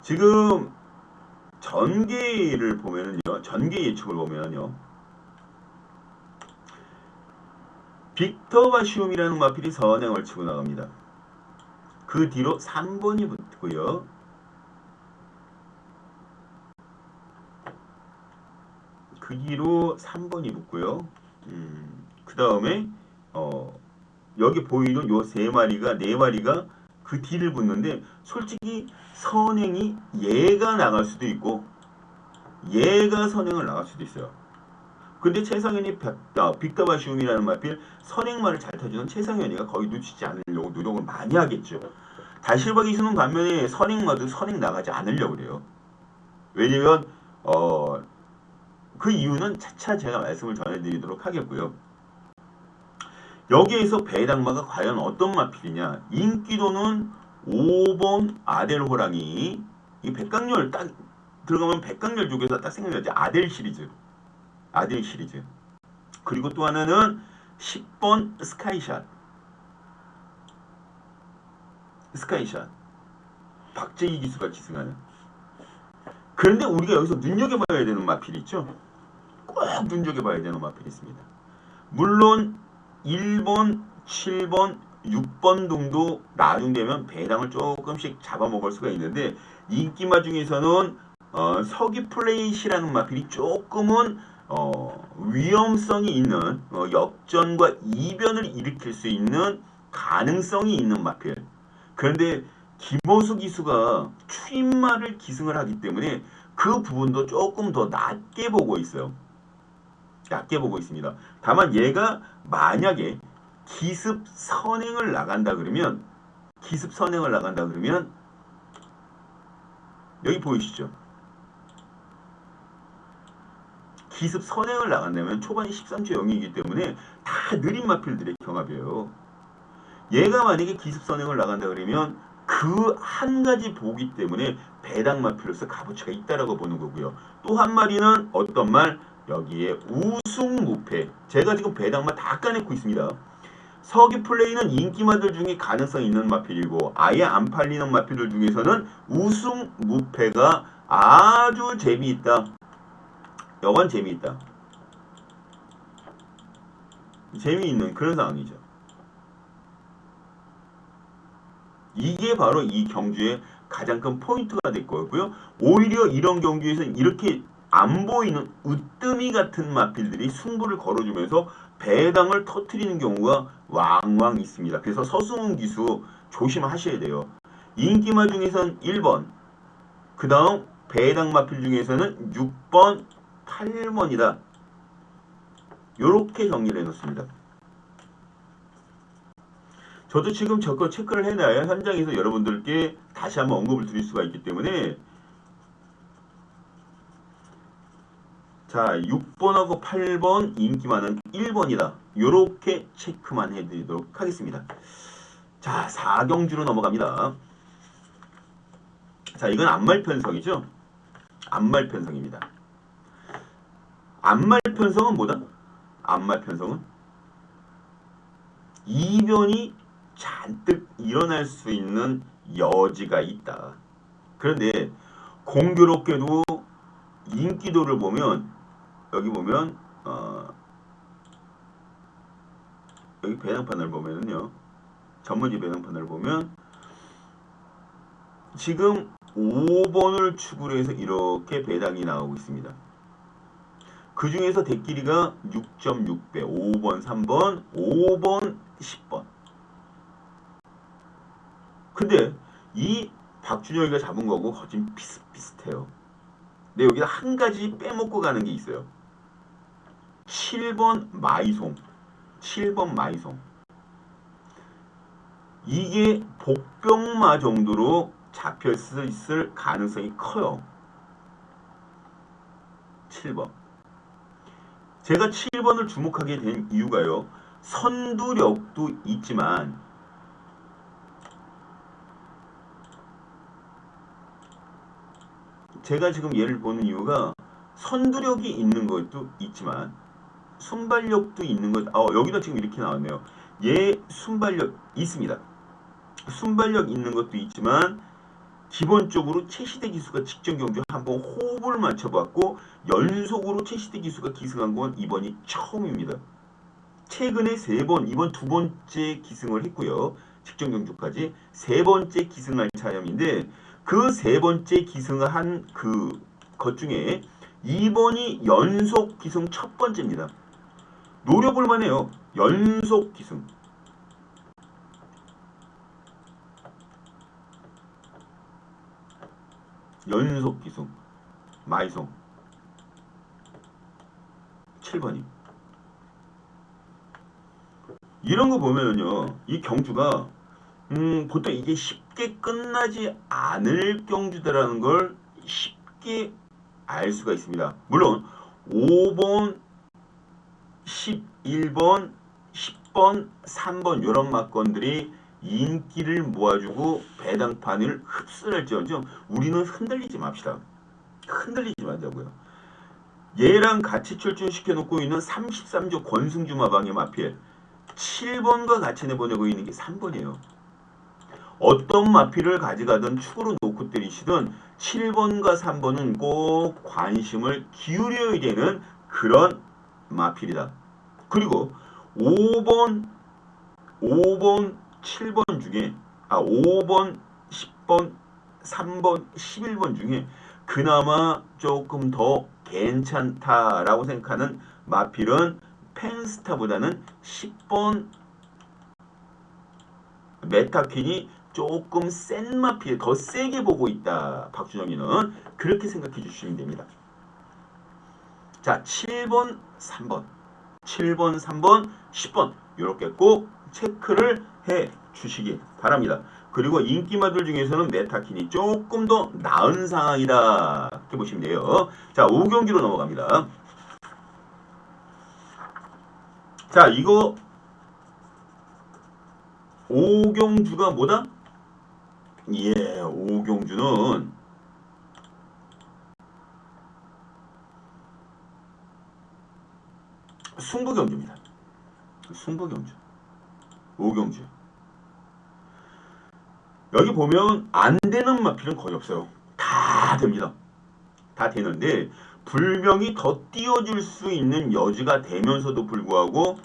지금 전개를 보면은요, 전개 예측을 보면은요, 빅터 바시움이라는 마필이 선행을 치고 나갑니다. 그 뒤로 3번이 붙고요. 그 뒤로 3번이 붙고요. 그 다음에 여기 보이는 요 세 마리가 네 마리가 그 뒤를 붙는데 솔직히 선행이 얘가 나갈 수도 있고 얘가 선행을 나갈 수도 있어요. 근데 최상현이 빅터바시움이라는 마필 선행말을 잘 타주는 최상현이가 거의 놓치지 않으려고 노력을 많이 하겠죠. 다실바 기수는 반면에 선행마도 선행 나가지 않으려고 그래요. 왜냐면 그 이유는 차차 제가 말씀을 전해드리도록 하겠고요. 여기에서 배당마가 과연 어떤 마필이냐? 인기도는 5번 아델 호랑이. 이 백강렬 딱 들어가면 백강렬 쪽에서 딱 생각나지. 아델 시리즈. 아델 시리즈. 그리고 또 하나는 10번 스카이샷. 스카이샷. 박재희 기수가 기승하는. 그런데 우리가 여기서 눈여겨봐야 되는 마필이 있죠. 꼭 눈여겨봐야 되는 마필이 있습니다. 물론 1번, 7번, 6번 등도 나중되면 배당을 조금씩 잡아먹을 수가 있는데 인기마 중에서는 서기 플레이시라는 마필이 조금은 위험성이 있는 역전과 이변을 일으킬 수 있는 가능성이 있는 마필. 그런데 김호수 기수가 추임말을 기승을 하기 때문에 그 부분도 조금 더 낮게 보고 있어요. 낮게 보고 있습니다. 다만 얘가 만약에 기습 선행을 나간다 그러면 여기 보이시죠? 기습 선행을 나간다면 초반이 13초 0이기 때문에 다 느린 마필들의 경합이에요. 얘가 만약에 기습 선행을 나간다 그러면 그 한 가지 보기 때문에 배당 마필로서 값어치가 있다라고 보는 거고요. 또 한 마리는 어떤 말? 여기에 우승 무패. 제가 지금 배당마 다 까내고 있습니다. 서기 플레이는 인기마들 중에 가능성 있는 마필이고 아예 안 팔리는 마필들 중에서는 우승 무패가 아주 재미있다. 여간 재미있다. 재미있는 그런 상황이죠. 이게 바로 이 경주의 가장 큰 포인트가 될 거고요. 오히려 이런 경주에서는 이렇게 안 보이는 으뜸이 같은 마필들이 승부를 걸어주면서 배당을 터트리는 경우가 왕왕 있습니다. 그래서 서승훈 기수 조심하셔야 돼요. 인기마 중에서는 1번, 그 다음 배당 마필 중에서는 6번, 8번이다. 이렇게 정리를 해놓습니다. 저도 지금 저거 체크를 해놔야 현장에서 여러분들께 다시 한번 언급을 드릴 수가 있기 때문에 자 6번하고 8번 인기만은 1번이다. 이렇게 체크만 해드리도록 하겠습니다. 자 4경주로 넘어갑니다. 자 이건 암말편성이죠. 암말편성입니다. 암말편성은 뭐다? 암말편성은 이변이 잔뜩 일어날 수 있는 여지가 있다. 그런데 공교롭게도 인기도를 보면 여기 보면 여기 배당판을 보면은요. 전문지 배당판을 보면 지금 5번을 축으로 해서 이렇게 배당이 나오고 있습니다. 그 중에서 대끼리가 6.6배, 5번, 3번, 5번, 10번. 근데 이 박준영이가 잡은 거고 거진 비슷비슷해요. 근데 여기다 한 가지 빼먹고 가는 게 있어요. 7번 마이송. 7번 마이송. 이게 복병마 정도로 잡혀 있을 가능성이 커요. 7번. 제가 7번을 주목하게 된 이유가요. 선두력도 있지만 제가 지금 얘를 보는 이유가 선두력이 있는 것도 있지만 순발력도 있는 것. 여기도 지금 이렇게 나왔네요. 얘 순발력 있습니다. 순발력 있는 것도 있지만 기본적으로 최시대 기수가 직전 경주 한번 호흡을 맞춰봤고 연속으로 최시대 기수가 기승한 건 이번이 처음입니다. 최근에 3번, 이번 2번째 기승을 했고요. 직전 경주까지 3번째 기승할 차량인데 그 3번째 기승을 한 것 중에 2번이 연속 기승 첫 번째입니다. 노려볼 만해요. 연속 기승. 연속 기승. 마이송 7번이. 이런 거 보면은요. 이 경주가 보통 이게 쉽게 끝나지 않을 경주다라는 걸 쉽게 알 수가 있습니다. 물론 5번, 11번, 10번, 3번 이런 막건들이 인기를 모아주고 배당판을 흡수할지언정 우리는 흔들리지 맙시다. 흔들리지 말자고요. 얘랑 같이 출전시켜놓고 있는 33조 권승주 마방의 마필 7번과 같이 내보내고 있는 게 3번이에요. 어떤 마필을 가져가든 축으로 놓고 때리시든 7번과 3번은 꼭 관심을 기울여야 되는 그런 마필이다. 그리고 5번, 7번 중에 5번, 10번, 3번, 11번 중에 그나마 조금 더 괜찮다라고 생각하는 마필은 펜스타보다는 10번 메타퀸이 조금 센 마필 더 세게 보고 있다. 박준영이는 그렇게 생각해 주시면 됩니다. 자, 7번, 3번, 7번, 3번, 10번 이렇게 꼭 체크를 해 주시기 바랍니다. 그리고 인기마들 중에서는 메타킨이 조금 더 나은 상황이다. 이렇게 보시면 돼요. 자, 5경기로 넘어갑니다. 자, 이거 5경주가 뭐다? 예, 5경주는 승부경주입니다. 승부경주. 5경주. 여기 보면 안 되는 마필은 거의 없어요. 다 됩니다. 다 되는데 불명이 더 띄워줄 수 있는 여지가 되면서도 불구하고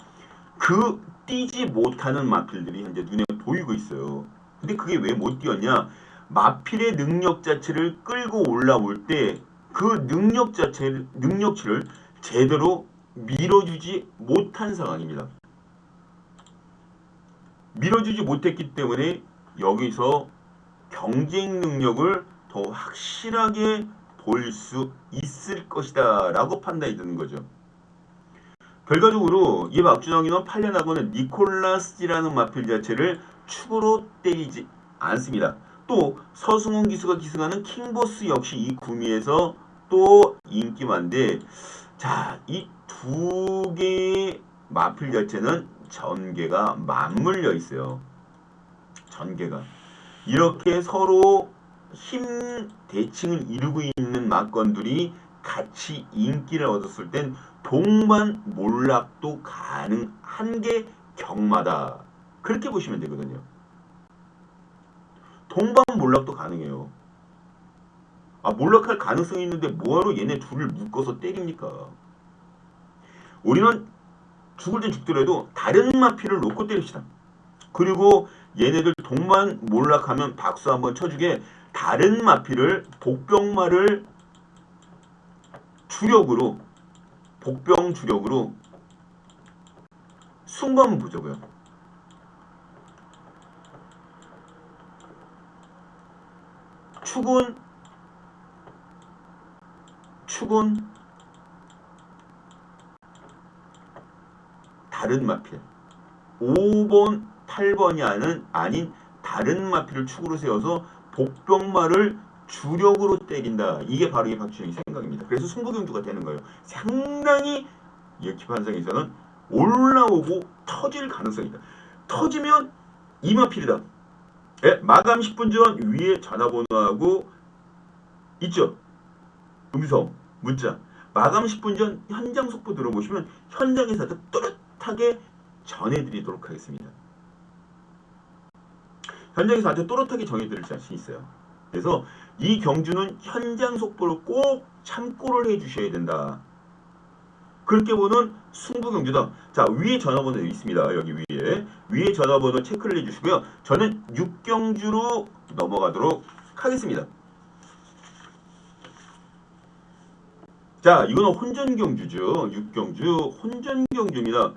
그 띄지 못하는 마필들이 현재 눈에 보이고 있어요. 근데 그게 왜 못 띄었냐? 마필의 능력 자체를 끌고 올라올 때 그 능력치를 제대로 밀어주지 못한 상황입니다. 밀어주지 못했기 때문에 여기서 경쟁 능력을 더 확실하게 볼 수 있을 것이다 라고 판단이 드는 거죠. 결과적으로 이 박준영이는 8년하고는 니콜라스지라는 마필 자체를 축으로 때리지 않습니다. 또 서승훈 기수가 기승하는 킹보스 역시 이 구미에서 또 인기만데 자, 이 두 개의 마필 자체는 전개가 맞물려 있어요. 전개가. 이렇게 서로 힘 대칭을 이루고 있는 막건들이 같이 인기를 얻었을 땐 동반 몰락도 가능한 게 경마다. 그렇게 보시면 되거든요. 동반 몰락도 가능해요. 몰락할 가능성이 있는데 뭐하러 얘네 둘을 묶어서 때립니까? 우리는 죽을 땐 죽더라도 다른 마필을 놓고 때립시다. 그리고 얘네들 동반 몰락하면 박수 한번 쳐주게 다른 마필을 복병마를 주력으로 복병 주력으로 승부 한번 보자고요. 축은 다른 마필 5번 8번이 아닌 다른 마필을 축으로 세워서 복병마를 주력으로 때린다. 이게 바로 이 박준영의 생각입니다. 그래서 승부경주가 되는 거예요. 상당히 기판상에서는 올라오고 터질 가능성이 있다. 터지면 이 마필이다. 예, 마감 10분 전 위에 전화번호하고 있죠. 음성, 문자. 마감 10분 전 현장 속보 들어보시면 현장에서도 또렷하게 전해드리도록 하겠습니다. 현장에서 아주 또렷하게 정해드릴 자신 있어요. 그래서 이 경주는 현장 속보를 꼭 참고를 해주셔야 된다. 그렇게 보는 승부 경주다. 자, 위에 전화번호 있습니다. 여기 위에 전화번호 체크를 해주시고요. 저는 6경주로 넘어가도록 하겠습니다. 자, 이거는 혼전 경주죠. 6경주 혼전 경주입니다.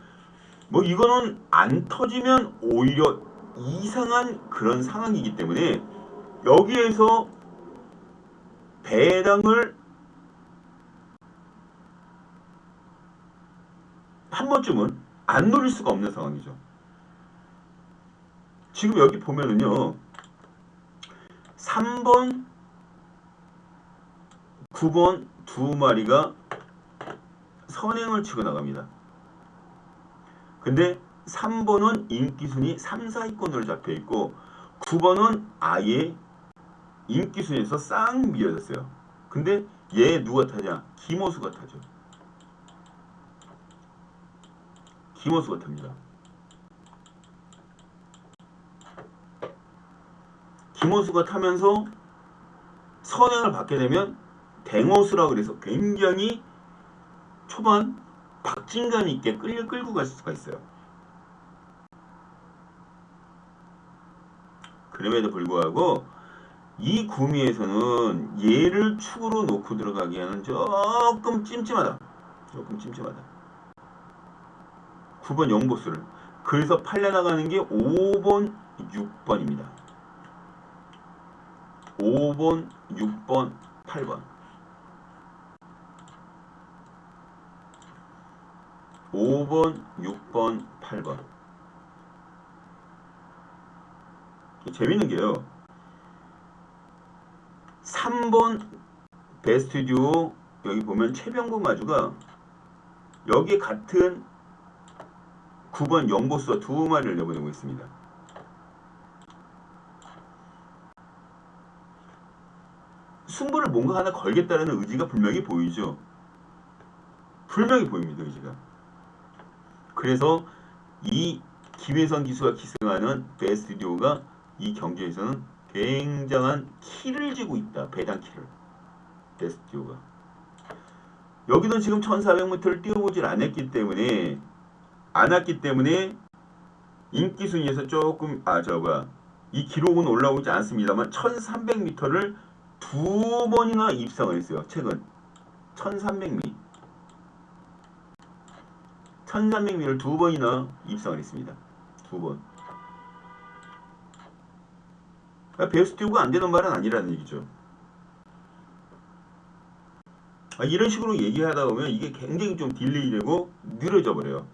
뭐 이거는 안 터지면 오히려 이상한 그런 상황이기 때문에 여기에서 배당을 한 번쯤은 안 노릴 수가 없는 상황이죠. 지금 여기 보면은요, 3번, 9번 두 마리가 선행을 치고 나갑니다. 근데 3번은 인기순위 3, 4위권으로 잡혀있고 9번은 아예 인기순위에서 싹 밀어졌어요. 근데 얘 누가 타냐? 김호수가 타죠. 김호수가 탑니다. 김호수가 타면서 선행을 받게 되면 댕호수라고 그래서 굉장히 초반 박진감 있게 끌고 갈 수가 있어요. 그럼에도 불구하고 이 구미에서는 얘를 축으로 놓고 들어가기에는 조금 찜찜하다. 9번 영보수를. 그래서 팔려나가는 게 5번, 6번입니다. 5번, 6번, 8번. 5번, 6번, 8번. 재밌는 게요. 3번 베스트듀오 여기 보면 최병구 마주가 여기에 같은 9번 영보수와 두 마리를 내보내고 있습니다. 승부를 뭔가 하나 걸겠다는 의지가 분명히 보이죠. 분명히 보입니다. 의지가. 그래서 이 김혜선 기수가 기승하는 베스트듀오가 이 경기에서는 굉장한 키를 쥐고 있다. 배당 키를. 베스트듀오가. 여기는 지금 1400m를 뛰어보질 않았기 때문에 인기 순위에서 조금 이 기록은 올라오지 않습니다만 1300m를 두 번이나 입상을 했어요. 최근 1300m 1300m를 두 번이나 입상을 했습니다. 두 번. 베스트듀오가 안 되는 말은 아니라는 얘기죠. 이런 식으로 얘기하다 보면 이게 굉장히 좀 딜레이 되고 느려져 버려요.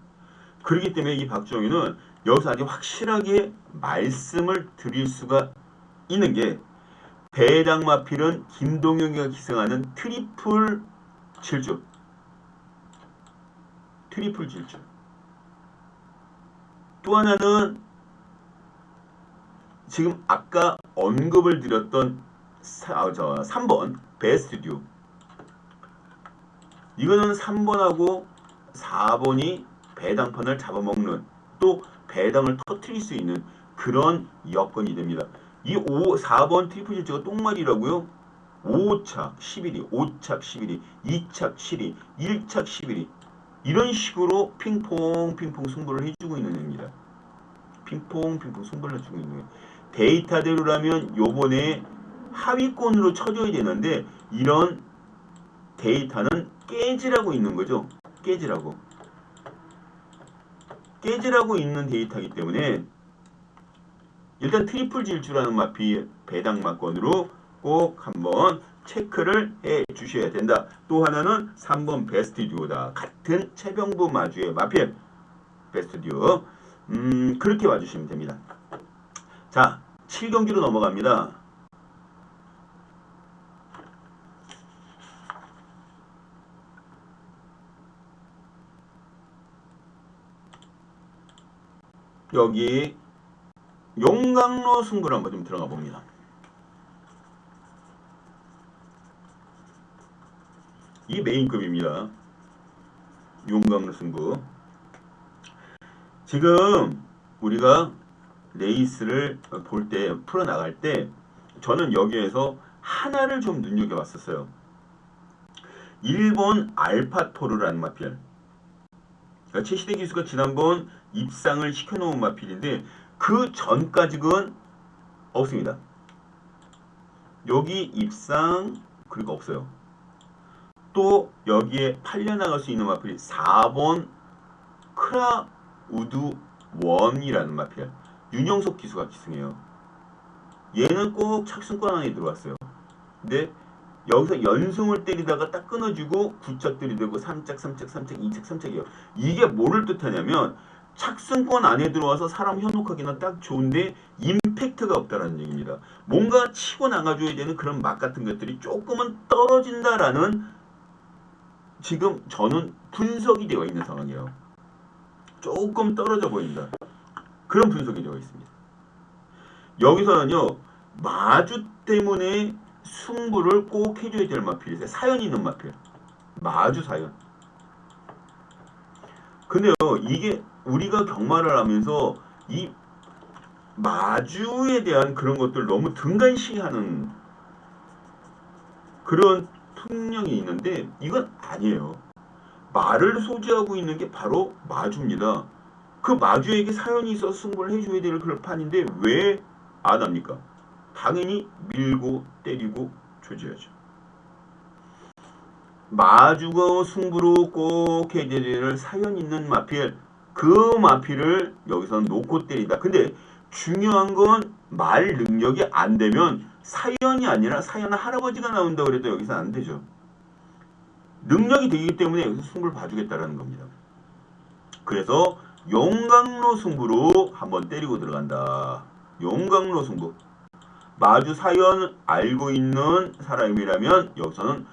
그렇기 때문에 이 박정희는 여기서 아주 확실하게 말씀을 드릴 수가 있는 게 배당 마필은 김동영이가 기승하는 트리플 질주. 또 하나는 지금 아까 언급을 드렸던 3번 베스트듀오. 이거는 3번하고 4번이 배당판을 잡아먹는 또 배당을 터트릴 수 있는 그런 여건이 됩니다. 이 4번 트리플 질주가 똥말이라고요? 5착 11위, 5착 11위, 2착 7위, 1착 11위 이런 식으로 핑퐁 승부를 해주고 있는 애입니다. 핑퐁 승부를 해주고 있는 애. 데이터대로라면 요번에 하위권으로 쳐줘야 되는데 이런 데이터는 깨지라고 있는 거죠. 깨지라고 있는 데이터이기 때문에 일단 트리플 질주라는 마피 배당 마건으로 꼭 한번 체크를 해 주셔야 된다. 또 하나는 3번 베스트듀오다. 같은 최병부 마주의 마필 베스트듀오. 그렇게 와주시면 됩니다. 자, 7경기로 넘어갑니다. 여기 용강로 승부를 한번 좀 들어가 봅니다. 이 메인급입니다. 용강로 승부. 지금 우리가 레이스를 볼 때, 풀어나갈 때 저는 여기에서 하나를 좀 눈여겨봤었어요. 일본 알파토르라는 마필. 그러니까 최시대 기수가 지난번 입상을 시켜놓은 마필인데 그 전까지는 없습니다. 여기 입상 그리고 없어요. 또 여기에 팔려나갈 수 있는 마필이 4번 크라우드 원이라는 마필. 윤영석 기수가 기승해요. 얘는 꼭 착승권 안에 들어왔어요. 근데 여기서 연승을 때리다가 딱 끊어지고 9짝들이 되고 3짝, 3짝, 3짝, 2짝, 3짝이에요. 이게 뭐를 뜻하냐면 착승권 안에 들어와서 사람 현혹하기는 딱 좋은데 임팩트가 없다라는 얘기입니다. 뭔가 치고 나가줘야 되는 그런 맛 같은 것들이 조금은 떨어진다라는 지금 저는 분석이 되어 있는 상황이에요. 조금 떨어져 보인다. 그런 분석이 되어 있습니다. 여기서는요. 마주 때문에 승부를 꼭 해줘야 될 마필이세요. 사연 있는 마필. 마주 사연. 근데요. 이게 우리가 경마를 하면서 이 마주에 대한 그런 것들 너무 등간시하는 그런 풍경이 있는데 이건 아니에요. 말을 소지하고 있는 게 바로 마주입니다. 그 마주에게 사연이 있어서 승부를 해줘야 될 그런 판인데 왜 안 합니까? 당연히 밀고 때리고 조져야죠. 마주가 승부로 꼭 해줘야 될 사연 있는 마필, 그 마필을 여기서는 놓고 때린다. 근데 중요한 건 말 능력이 안 되면 사연이 아니라 사연 할아버지가 나온다 그래도 여기서는 안 되죠. 능력이 되기 때문에 여기서 승부를 봐주겠다라는 겁니다. 그래서 용광로 승부로 한번 때리고 들어간다. 용광로 승부. 마주 사연 알고 있는 사람이라면 여기서는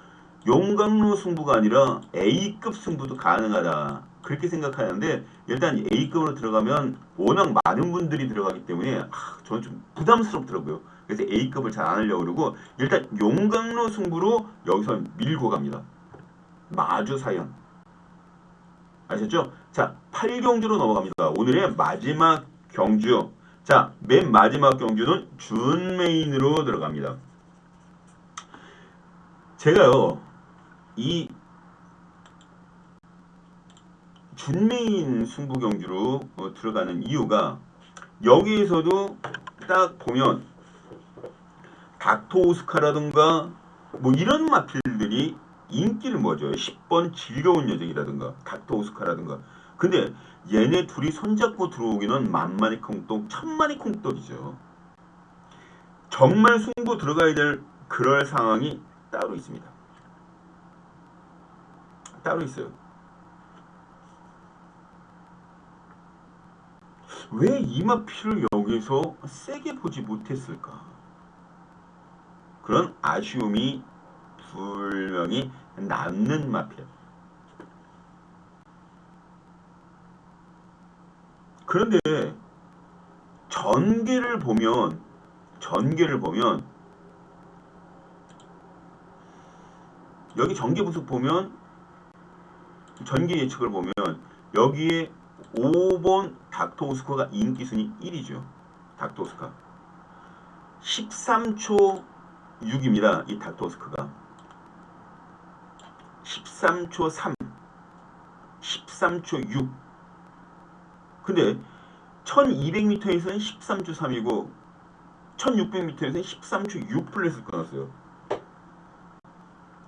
용광로 승부가 아니라 A급 승부도 가능하다. 그렇게 생각하는데 일단 A급으로 들어가면 워낙 많은 분들이 들어가기 때문에 저는 좀 부담스럽더라고요. 그래서 A급을 잘 안 하려고 그러고 일단 용광로 승부로 여기서 밀고 갑니다. 마주 사연. 아셨죠? 자, 8경주로 넘어갑니다. 오늘의 마지막 경주. 자, 맨 마지막 경주는 준메인으로 들어갑니다. 제가요, 이 준메인 승부 경주로 들어가는 이유가 여기에서도 딱 보면 닥터 오스카라든가 뭐 이런 마필들이 인기를 뭐죠? 10번 즐거운 여정이라든가 닥터 오스카라든가. 근데 얘네 둘이 손잡고 들어오기는 만마리 콩떡 천마리 콩떡이죠. 정말 승부 들어가야 될 그럴 상황이 따로 있습니다. 따로 있어요. 왜 이 마필을 여기서 세게 보지 못했을까? 그런 아쉬움이 분명히 남는 마필. 그런데 전개를 보면 여기 전개 분석 보면 전개 예측을 보면 여기에 5번 닥터 오스카가 인기순위 1위죠. 닥터 오스카 13초 6입니다. 이 닥터 오스카가 13초 3 13초 6. 근데 1200m에서는 13초 3이고 1600m에서는 13초 6 플랫을 끊었어요.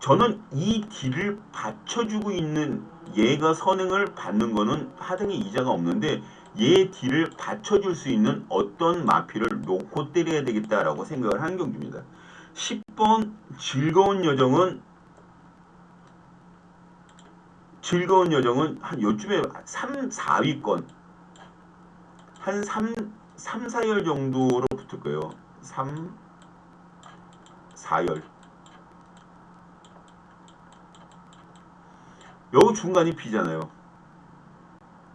저는 이 딜을 받쳐주고 있는 얘가 선행을 받는 거는 하등에 이자가 없는데 얘 딜을 받쳐줄 수 있는 어떤 마필을 놓고 때려야 되겠다라고 생각을 하는 경주입니다. 10번 즐거운 여정은 한 요즘에 3, 4위권 한 3, 4열 정도로 붙을 거예요. 3, 4열. 여기 중간이 B잖아요.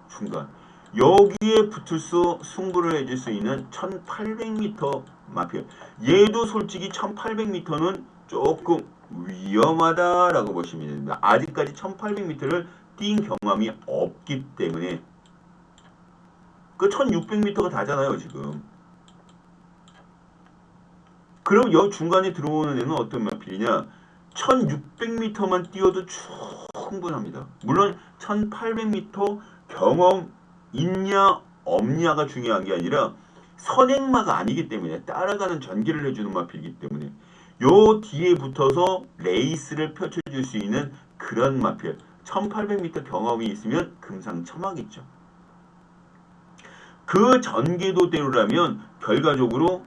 중간. 여기에 붙을 수 승부를 해줄 수 있는 1800m 마필. 얘도 솔직히 1800m는 조금 위험하다라고 보시면 됩니다. 아직까지 1800m를 뛴 경험이 없기 때문에 그 1600m가 다잖아요 지금. 그럼 여 중간에 들어오는 애는 어떤 마필이냐? 1600m만 뛰어도 충분합니다. 물론 1800m 경험 있냐 없냐가 중요한 게 아니라 선행마가 아니기 때문에 따라가는 전기를 해주는 마필이기 때문에 요 뒤에 붙어서 레이스를 펼쳐줄 수 있는 그런 마필. 1800m 경험이 있으면 금상첨화겠죠. 그 전개도대로라면 결과적으로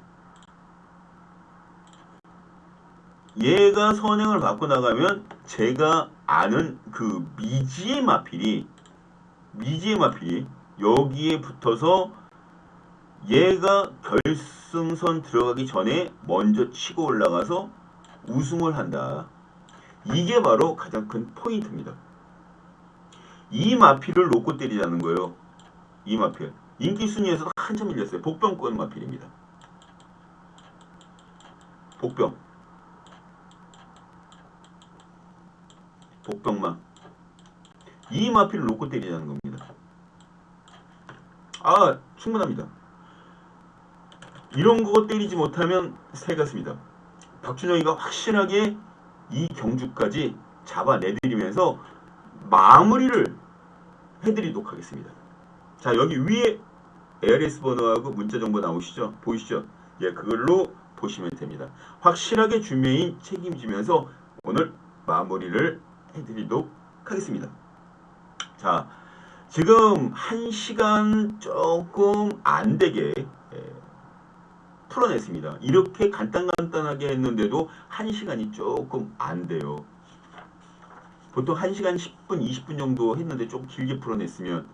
얘가 선행을 받고 나가면 제가 아는 그 미지의 마필이 여기에 붙어서 얘가 결승선 들어가기 전에 먼저 치고 올라가서 우승을 한다. 이게 바로 가장 큰 포인트입니다. 이 마필을 놓고 때리자는 거예요. 이 마필. 인기 순위에서 한참 밀렸어요. 복병권 마필입니다. 복병만. 이 마필을 놓고 때리자는 겁니다. 아, 충분합니다. 이런 거 때리지 못하면 새갔습니다. 박준영이가 확실하게 이 경주까지 잡아내드리면서 마무리를 해드리도록 하겠습니다. 자, 여기 위에 ARS 번호하고 문자 정보 나오시죠? 보이시죠? 예, 그걸로 보시면 됩니다. 확실하게 주메인 책임지면서 오늘 마무리를 해드리도록 하겠습니다. 자, 지금 1시간 조금 안 되게 풀어냈습니다. 이렇게 간단하게 했는데도 1시간이 조금 안 돼요. 보통 1시간 10분, 20분 정도 했는데 조금 길게 풀어냈으면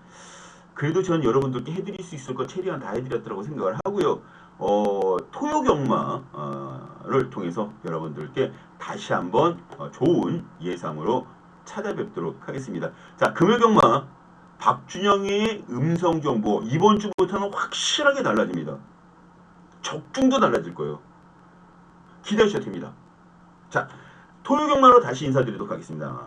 그래도 전 여러분들께 해드릴 수 있을 거 최대한 다 해드렸다고 생각을 하고요. 토요경마를 통해서 여러분들께 다시 한번 좋은 예상으로 찾아뵙도록 하겠습니다. 자, 금요경마 박준영의 음성정보 이번 주부터는 확실하게 달라집니다. 적중도 달라질 거예요. 기대하셔도 됩니다. 자, 토요경마로 다시 인사드리도록 하겠습니다.